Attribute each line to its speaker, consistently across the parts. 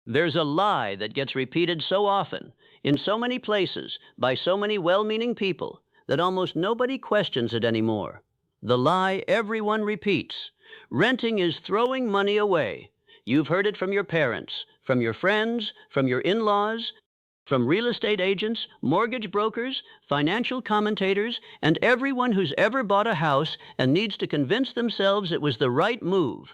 Speaker 1: There's a lie that gets repeated so often, in so many places, by so many well-meaning people, that almost nobody questions it anymore. The lie everyone repeats. Renting is throwing money away. You've heard it from your parents, from your friends, from your in-laws, from real estate agents, mortgage brokers, financial commentators, and everyone who's ever bought a house and needs to convince themselves it was the right move.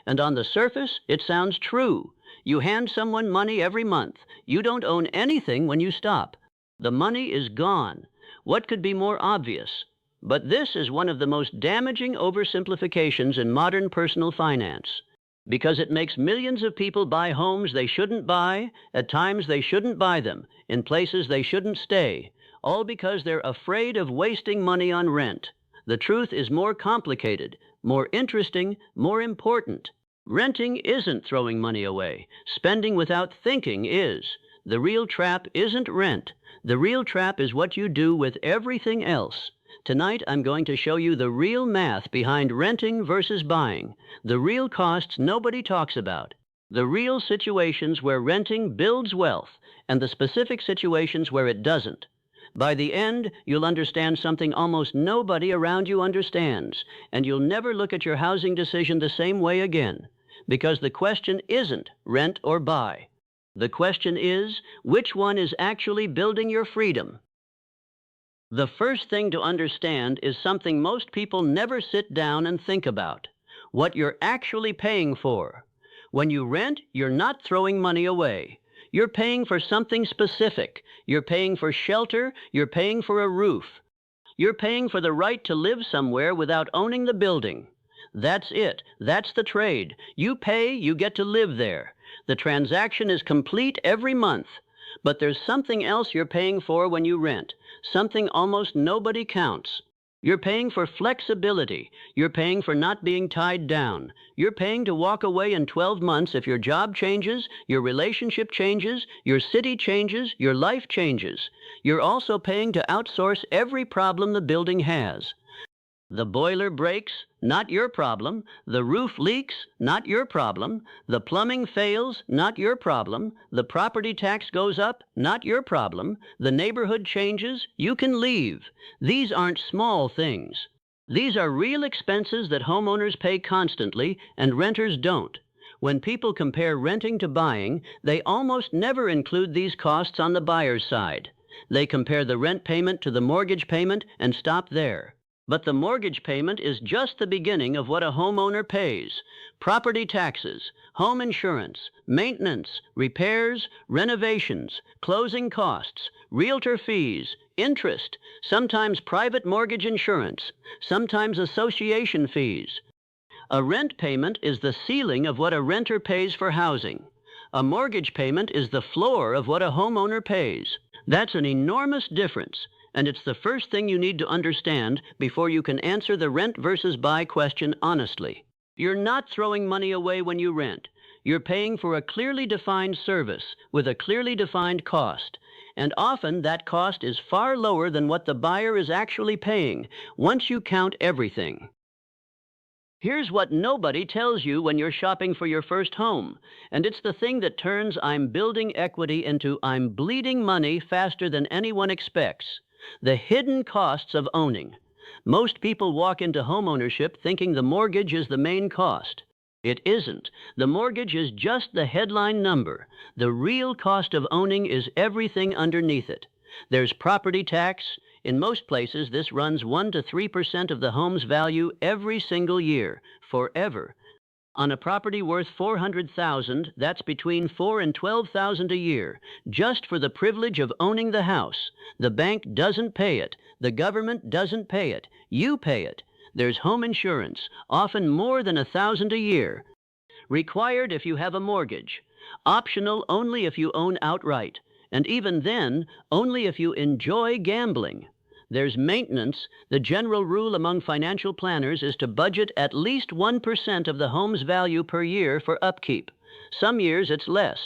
Speaker 1: And on the surface, it sounds true. You hand someone money every month. You don't own anything when you stop. The money is gone. What could be more obvious? But this is one of the most damaging oversimplifications in modern personal finance, because it makes millions of people buy homes they shouldn't buy, at times they shouldn't buy them, in places they shouldn't stay, all because they're afraid of wasting money on rent. The truth is more complicated, more interesting, more important. Renting isn't throwing money away. Spending without thinking is. The real trap isn't rent. The real trap is what you do with everything else. Tonight, I'm going to show you the real math behind renting versus buying, the real costs nobody talks about, the real situations where renting builds wealth, and the specific situations where it doesn't. By the end, you'll understand something almost nobody around you understands, and you'll never look at your housing decision the same way again, because the question isn't rent or buy. The question is, which one is actually building your freedom? The first thing to understand is something most people never sit down and think about: what you're actually paying for. When you rent, you're not throwing money away. You're paying for something specific. You're paying for shelter. You're paying for a roof. You're paying for the right to live somewhere without owning the building. That's it. That's the trade. You pay, you get to live there. The transaction is complete every month. But there's something else you're paying for when you rent, something almost nobody counts. You're paying for flexibility. You're paying for not being tied down. You're paying to walk away in 12 months if your job changes, your relationship changes, your city changes, your life changes. You're also paying to outsource every problem the building has. The boiler breaks, not your problem. The roof leaks, not your problem. The plumbing fails, not your problem. The property tax goes up, not your problem. The neighborhood changes, you can leave. These aren't small things. These are real expenses that homeowners pay constantly and renters don't. When people compare renting to buying, they almost never include these costs on the buyer's side. They compare the rent payment to the mortgage payment and stop there. But the mortgage payment is just the beginning of what a homeowner pays: property taxes, home insurance, maintenance, repairs, renovations, closing costs, realtor fees, interest, sometimes private mortgage insurance, sometimes association fees. A rent payment is the ceiling of what a renter pays for housing. A mortgage payment is the floor of what a homeowner pays. That's an enormous difference. And it's the first thing you need to understand before you can answer the rent versus buy question honestly. You're not throwing money away when you rent. You're paying for a clearly defined service with a clearly defined cost. And often that cost is far lower than what the buyer is actually paying once you count everything. Here's what nobody tells you when you're shopping for your first home, and it's the thing that turns "I'm building equity" into "I'm bleeding money" faster than anyone expects: the hidden costs of owning. Most people walk into homeownership thinking the mortgage is the main cost. It isn't. The mortgage is just the headline number. The real cost of owning is everything underneath it. There's property tax. In most places, this runs 1 to 3% of the home's value every single year, forever. On a property worth $400,000, that's between $4,000 and $12,000 a year, just for the privilege of owning the house. The bank doesn't pay it. The government doesn't pay it. You pay it. There's home insurance, often more than $1,000 a year. Required if you have a mortgage. Optional only if you own outright. And even then, only if you enjoy gambling. There's maintenance. The general rule among financial planners is to budget at least 1% of the home's value per year for upkeep. Some years it's less.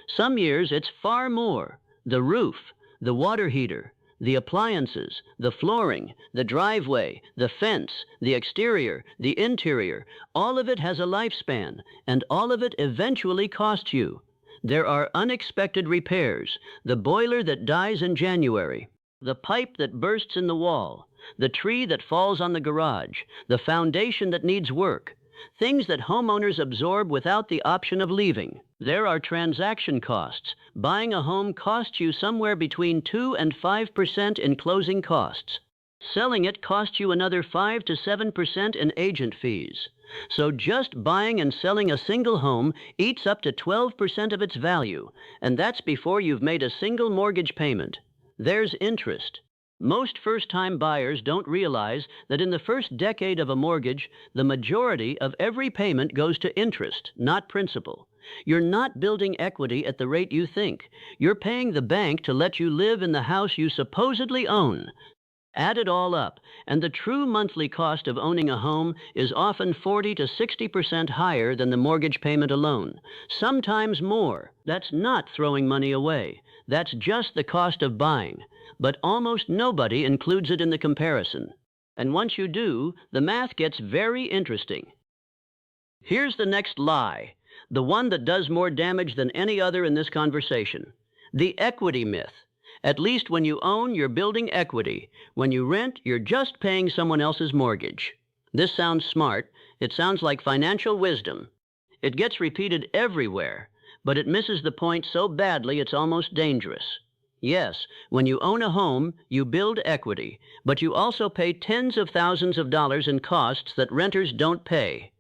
Speaker 1: Some years it's far more. The roof, the water heater, the appliances, the flooring, the driveway, the fence, the exterior, the interior, all of it has a lifespan, and all of it eventually costs you. There are unexpected repairs, the boiler that dies in January, the pipe that bursts in the wall, the tree that falls on the garage, the foundation that needs work, things that homeowners absorb without the option of leaving. There are transaction costs. Buying a home costs you somewhere between 2 and 5% in closing costs. Selling it costs you another 5 to 7% in agent fees. So just buying and selling a single home eats up to 12% of its value, and that's before you've made a single mortgage payment. There's interest. Most first-time buyers don't realize that in the first decade of a mortgage, the majority of every payment goes to interest, not principal. You're not building equity at the rate you think. You're paying the bank to let you live in the house you supposedly own. Add it all up, and the true monthly cost of owning a home is often 40 to 60% higher than the mortgage payment alone. Sometimes more. That's not throwing money away. That's just the cost of buying. But almost nobody includes it in the comparison. And once you do, the math gets very interesting. Here's the next lie, the one that does more damage than any other in this conversation. The equity myth. At least when you own, you're building equity. When you rent, you're just paying someone else's mortgage. This sounds smart. It sounds like financial wisdom. It gets repeated everywhere, but it misses the point so badly it's almost dangerous. Yes, when you own a home, you build equity, but you also pay tens of thousands of dollars in costs that renters don't pay.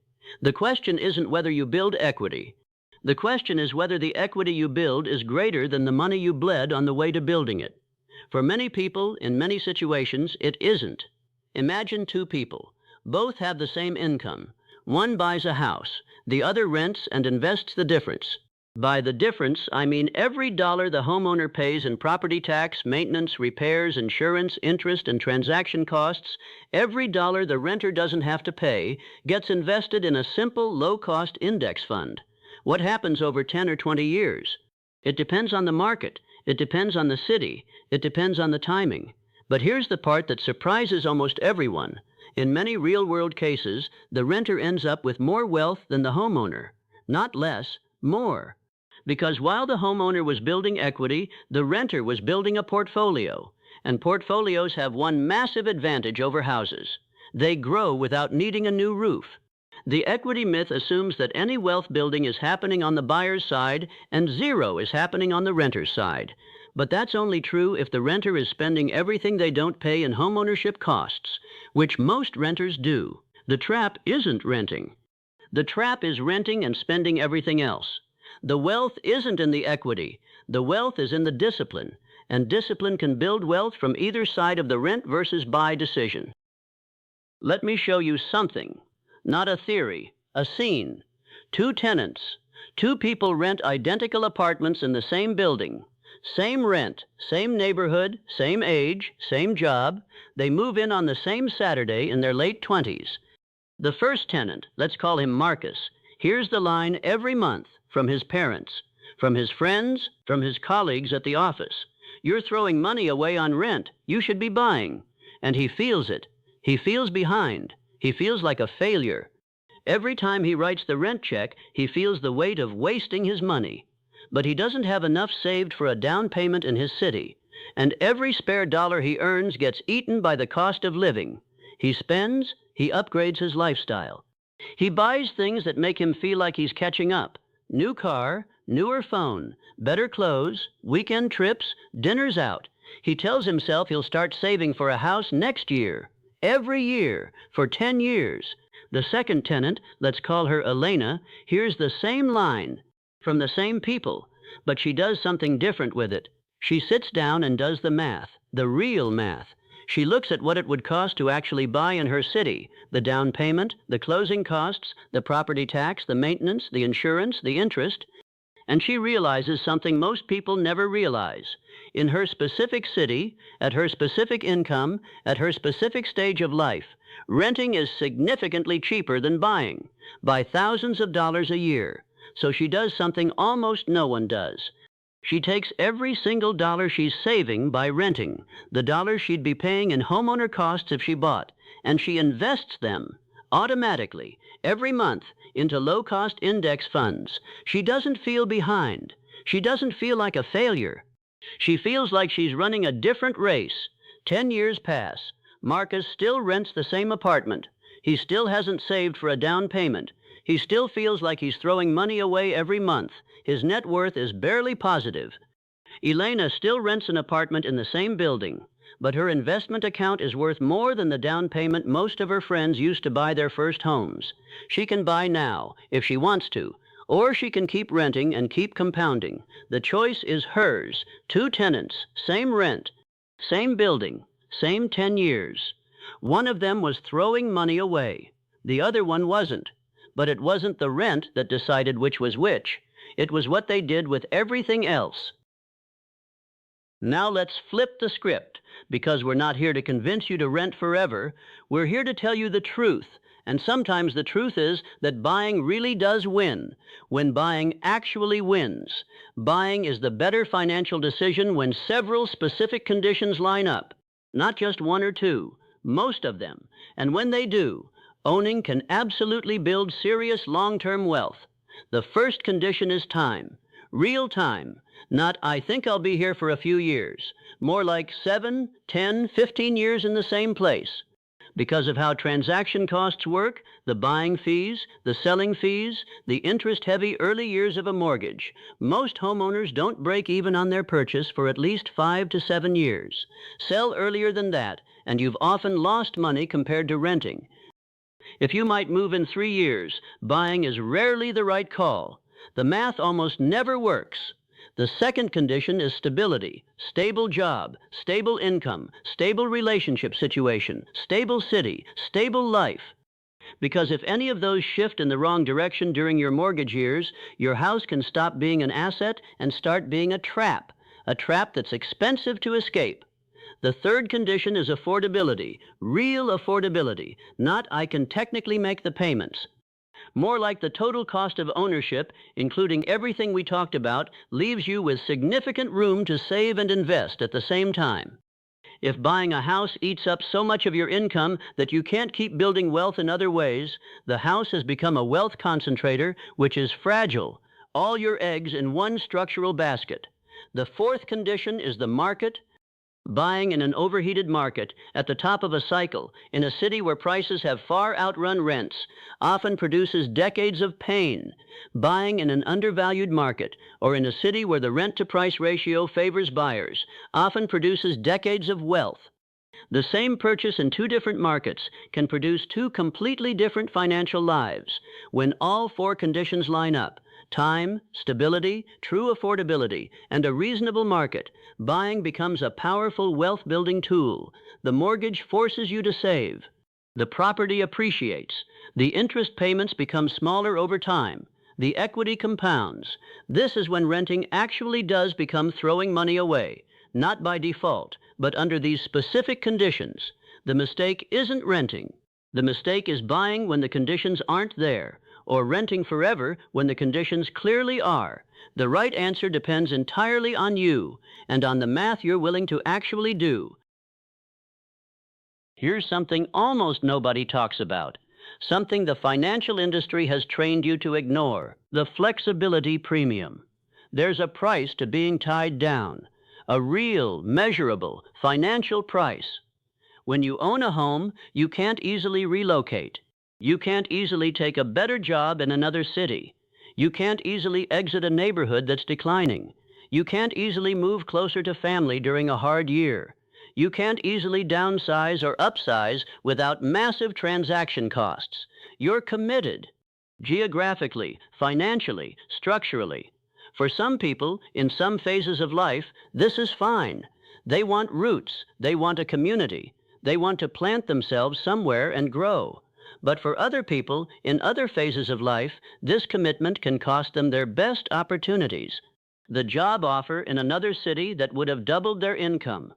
Speaker 1: The question isn't whether you build equity. The question is whether the equity you build is greater than the money you bled on the way to building it. For many people, in many situations, it isn't. Imagine two people. Both have the same income. One buys a house. The other rents and invests the difference. By the difference, I mean every dollar the homeowner pays in property tax, maintenance, repairs, insurance, interest, and transaction costs, every dollar the renter doesn't have to pay gets invested in a simple, low-cost index fund. What happens over 10 or 20 years? It depends on the market. It depends on the city. It depends on the timing. But here's the part that surprises almost everyone. In many real-world cases, the renter ends up with more wealth than the homeowner. Not less, more. Because while the homeowner was building equity, the renter was building a portfolio. And portfolios have one massive advantage over houses. They grow without needing a new roof. The equity myth assumes that any wealth building is happening on the buyer's side and zero is happening on the renter's side. But that's only true if the renter is spending everything they don't pay in homeownership costs, which most renters do. The trap isn't renting. The trap is renting and spending everything else. The wealth isn't in the equity. The wealth is in the discipline, and discipline can build wealth from either side of the rent versus buy decision. Let me show you something. Not a theory, a scene. Two tenants. Two people rent identical apartments in the same building. Same rent, same neighborhood, same age, same job. They move in on the same Saturday in their late 20s. The first tenant, let's call him Marcus, hears the line every month from his parents, from his friends, from his colleagues at the office. You're throwing money away on rent. You should be buying. And he feels it. He feels behind. He feels like a failure. Every time he writes the rent check, he feels the weight of wasting his money. But he doesn't have enough saved for a down payment in his city. And every spare dollar he earns gets eaten by the cost of living. He spends, he upgrades his lifestyle. He buys things that make him feel like he's catching up. New car, newer phone, better clothes, weekend trips, dinners out. He tells himself he'll start saving for a house next year. Every year, for 10 years. The second tenant, let's call her Elena, hears the same line from the same people, but she does something different with it. She sits down and does the math, the real math. She looks at what it would cost to actually buy in her city, the down payment, the closing costs, the property tax, the maintenance, the insurance, the interest, and she realizes something most people never realize. In her specific city, at her specific income, at her specific stage of life, renting is significantly cheaper than buying, by thousands of dollars a year. So she does something almost no one does. She takes every single dollar she's saving by renting, the dollars she'd be paying in homeowner costs if she bought, and she invests them automatically every month into low-cost index funds. She doesn't feel behind. She doesn't feel like a failure. She feels like she's running a different race. 10 years pass. Marcus still rents the same apartment. He still hasn't saved for a down payment. He still feels like he's throwing money away every month. His net worth is barely positive. Elena still rents an apartment in the same building, but her investment account is worth more than the down payment most of her friends used to buy their first homes. She can buy now, if she wants to, or she can keep renting and keep compounding. The choice is hers. 2 tenants, same rent, same building, same 10 years. One of them was throwing money away. The other one wasn't. But it wasn't the rent that decided which was which. It was what they did with everything else. Now let's flip the script, because we're not here to convince you to rent forever. We're here to tell you the truth. And sometimes the truth is that buying really does win, when buying actually wins. Buying is the better financial decision when several specific conditions line up. Not just 1 or 2, most of them. And when they do, owning can absolutely build serious long-term wealth. The first condition is time. Real time. Not, I think I'll be here for a few years. More like 7, 10, 15 years in the same place. Because of how transaction costs work, the buying fees, the selling fees, the interest-heavy early years of a mortgage, most homeowners don't break even on their purchase for at least 5 to 7 years. Sell earlier than that, and you've often lost money compared to renting. If you might move in 3 years, buying is rarely the right call. The math almost never works. The second condition is stability, stable job, stable income, stable relationship situation, stable city, stable life. Because if any of those shift in the wrong direction during your mortgage years, your house can stop being an asset and start being a trap that's expensive to escape. The third condition is affordability, real affordability, not I can technically make the payments. More like the total cost of ownership, including everything we talked about, leaves you with significant room to save and invest at the same time. If buying a house eats up so much of your income that you can't keep building wealth in other ways, the house has become a wealth concentrator, which is fragile, all your eggs in one structural basket. The fourth condition is the market. Buying in an overheated market, at the top of a cycle, in a city where prices have far outrun rents, often produces decades of pain. Buying in an undervalued market, or in a city where the rent-to-price ratio favors buyers, often produces decades of wealth. The same purchase in 2 different markets can produce 2 completely different financial lives when all 4 conditions line up. Time, stability, true affordability, and a reasonable market. Buying becomes a powerful wealth-building tool. The mortgage forces you to save. The property appreciates. The interest payments become smaller over time. The equity compounds. This is when renting actually does become throwing money away, not by default, but under these specific conditions. The mistake isn't renting. The mistake is buying when the conditions aren't there, or renting forever when the conditions clearly are. The right answer depends entirely on you and on the math you're willing to actually do. Here's something almost nobody talks about, something the financial industry has trained you to ignore: the flexibility premium. There's a price to being tied down, a real, measurable, financial price. When you own a home, you can't easily relocate. You can't easily take a better job in another city. You can't easily exit a neighborhood that's declining. You can't easily move closer to family during a hard year. You can't easily downsize or upsize without massive transaction costs. You're committed, geographically, financially, structurally. For some people, in some phases of life, this is fine. They want roots. They want a community. They want to plant themselves somewhere and grow. But for other people, in other phases of life, this commitment can cost them their best opportunities. The job offer in another city that would have doubled their income.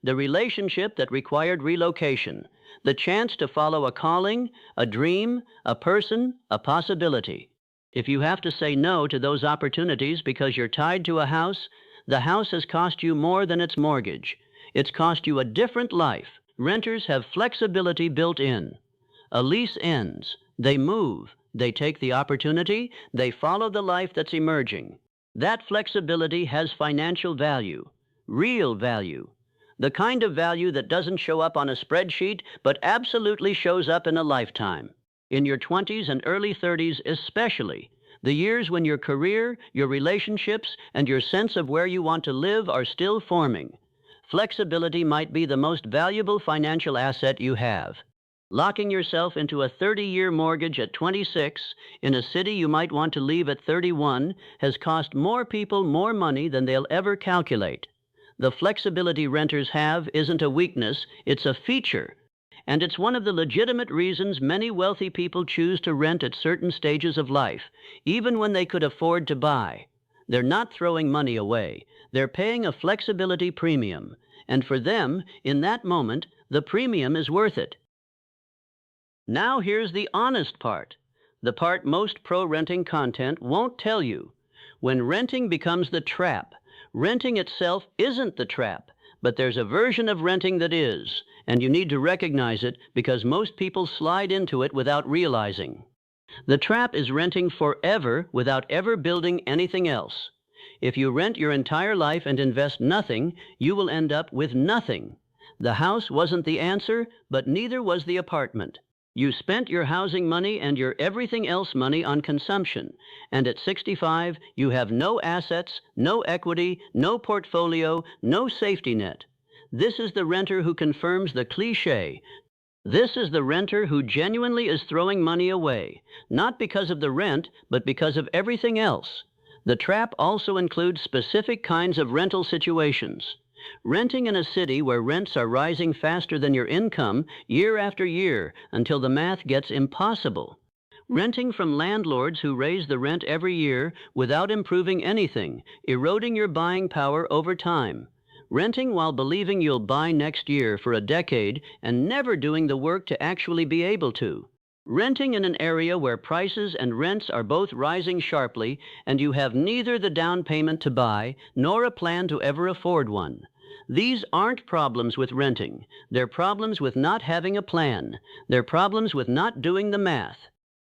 Speaker 1: The relationship that required relocation. The chance to follow a calling, a dream, a person, a possibility. If you have to say no to those opportunities because you're tied to a house, the house has cost you more than its mortgage. It's cost you a different life. Renters have flexibility built in. A lease ends. They move. They take the opportunity. They follow the life that's emerging. That flexibility has financial value, real value, the kind of value that doesn't show up on a spreadsheet but absolutely shows up in a lifetime. In your 20s and early 30s especially, the years when your career, your relationships, and your sense of where you want to live are still forming. Flexibility might be the most valuable financial asset you have. Locking yourself into a 30-year mortgage at 26 in a city you might want to leave at 31 has cost more people more money than they'll ever calculate. The flexibility renters have isn't a weakness, it's a feature. And it's one of the legitimate reasons many wealthy people choose to rent at certain stages of life, even when they could afford to buy. They're not throwing money away. They're paying a flexibility premium. And for them, in that moment, the premium is worth it. Now here's the honest part, the part most pro-renting content won't tell you. When renting becomes the trap, renting itself isn't the trap, but there's a version of renting that is, and you need to recognize it because most people slide into it without realizing. The trap is renting forever without ever building anything else. If you rent your entire life and invest nothing, you will end up with nothing. The house wasn't the answer, but neither was the apartment. You spent your housing money and your everything else money on consumption, and at 65, you have no assets, no equity, no portfolio, no safety net. This is the renter who confirms the cliché. This is the renter who genuinely is throwing money away, not because of the rent, but because of everything else. The trap also includes specific kinds of rental situations. Renting in a city where rents are rising faster than your income year after year until the math gets impossible. Renting from landlords who raise the rent every year without improving anything, eroding your buying power over time. Renting while believing you'll buy next year for a decade and never doing the work to actually be able to. Renting in an area where prices and rents are both rising sharply and you have neither the down payment to buy nor a plan to ever afford one. These aren't problems with renting. They're problems with not having a plan. They're problems with not doing the math.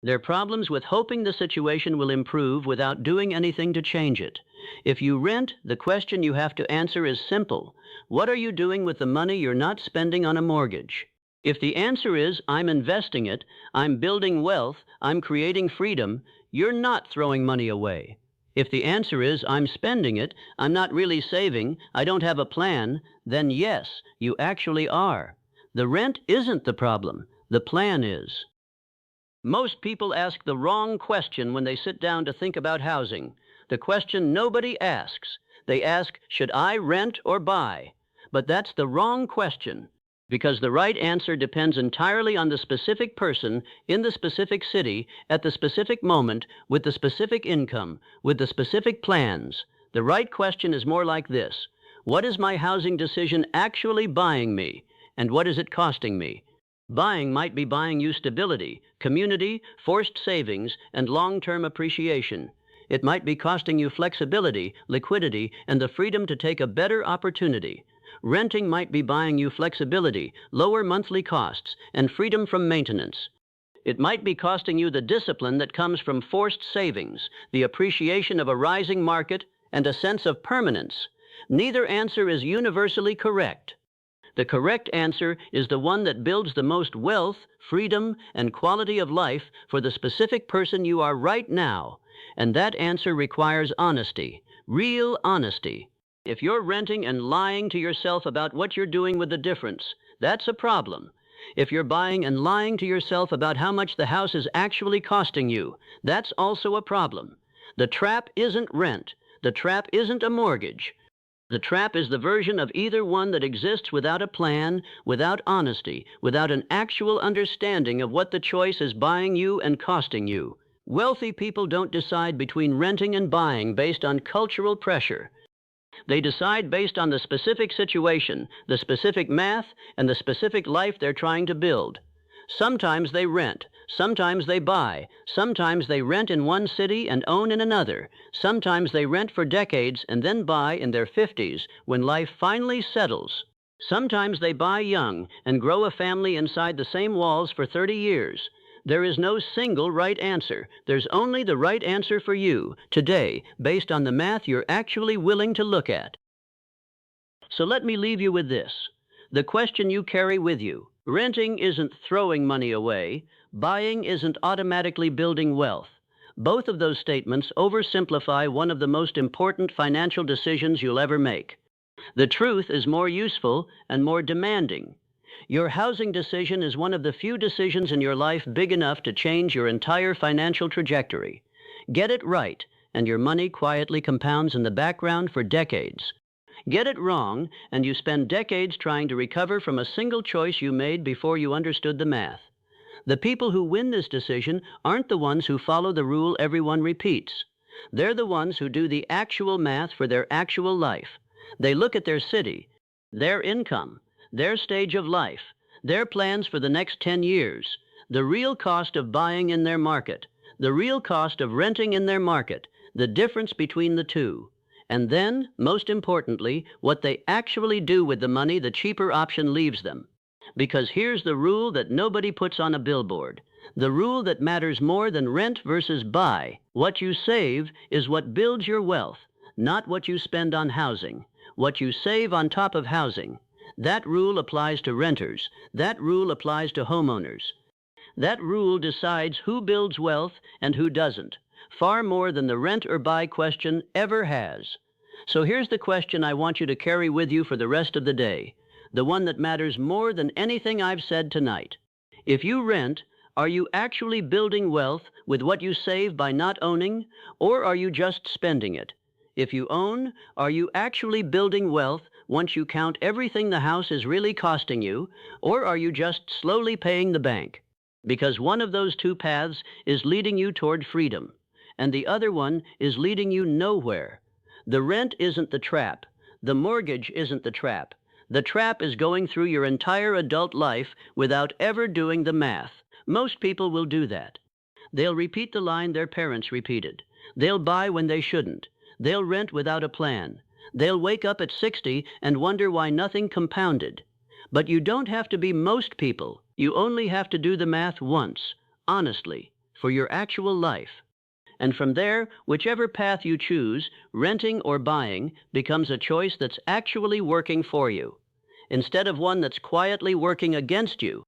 Speaker 1: They're problems with hoping the situation will improve without doing anything to change it. If you rent, the question you have to answer is simple. What are you doing with the money you're not spending on a mortgage? If the answer is, I'm investing it, I'm building wealth, I'm creating freedom, you're not throwing money away. If the answer is, I'm spending it, I'm not really saving, I don't have a plan, then yes, you actually are. The rent isn't the problem, the plan is. Most people ask the wrong question when they sit down to think about housing. The question nobody asks. They ask, should I rent or buy? But that's the wrong question, because the right answer depends entirely on the specific person in the specific city at the specific moment with the specific income, with the specific plans. The right question is more like this. What is my housing decision actually buying me, and what is it costing me? Buying might be buying you stability, community, forced savings, and long-term appreciation. It might be costing you flexibility, liquidity, and the freedom to take a better opportunity. Renting might be buying you flexibility, lower monthly costs, and freedom from maintenance. It might be costing you the discipline that comes from forced savings, the appreciation of a rising market, and a sense of permanence. Neither answer is universally correct. The correct answer is the one that builds the most wealth, freedom, and quality of life for the specific person you are right now. And that answer requires honesty, real honesty. If you're renting and lying to yourself about what you're doing with the difference, that's a problem. If you're buying and lying to yourself about how much the house is actually costing you, that's also a problem. The trap isn't rent. The trap isn't a mortgage. The trap is the version of either one that exists without a plan, without honesty, without an actual understanding of what the choice is buying you and costing you. Wealthy people don't decide between renting and buying based on cultural pressure. They decide based on the specific situation, the specific math, and the specific life they're trying to build. Sometimes they rent, sometimes they buy, sometimes they rent in one city and own in another, sometimes they rent for decades and then buy in their 50s when life finally settles. Sometimes they buy young and grow a family inside the same walls for 30 years. There is no single right answer. There's only the right answer for you today based on the math you're actually willing to look at. So let me leave you with this. The question you carry with you. Renting isn't throwing money away. Buying isn't automatically building wealth. Both of those statements oversimplify one of the most important financial decisions you'll ever make. The truth is more useful and more demanding. Your housing decision is one of the few decisions in your life big enough to change your entire financial trajectory. Get it right, and your money quietly compounds in the background for decades. Get it wrong, and you spend decades trying to recover from a single choice you made before you understood the math. The people who win this decision aren't the ones who follow the rule everyone repeats. They're the ones who do the actual math for their actual life. They look at their city, their income, their stage of life, their plans for the next 10 years, the real cost of buying in their market, the real cost of renting in their market, the difference between the two. And then, most importantly, what they actually do with the money the cheaper option leaves them. Because here's the rule that nobody puts on a billboard. The rule that matters more than rent versus buy. What you save is what builds your wealth, not what you spend on housing. What you save on top of housing. That rule applies to renters. That rule applies to homeowners. That rule decides who builds wealth and who doesn't, far more than the rent or buy question ever has. So here's the question I want you to carry with you for the rest of the day, the one that matters more than anything I've said tonight. If you rent, are you actually building wealth with what you save by not owning, or are you just spending it? If you own, are you actually building wealth once you count everything the house is really costing you, or are you just slowly paying the bank? Because one of those two paths is leading you toward freedom, and the other one is leading you nowhere. The rent isn't the trap. The mortgage isn't the trap. The trap is going through your entire adult life without ever doing the math. Most people will do that. They'll repeat the line their parents repeated. They'll buy when they shouldn't. They'll rent without a plan. They'll wake up at 60 and wonder why nothing compounded. But you don't have to be most people. You only have to do the math once, honestly, for your actual life. And from there, whichever path you choose, renting or buying, becomes a choice that's actually working for you, instead of one that's quietly working against you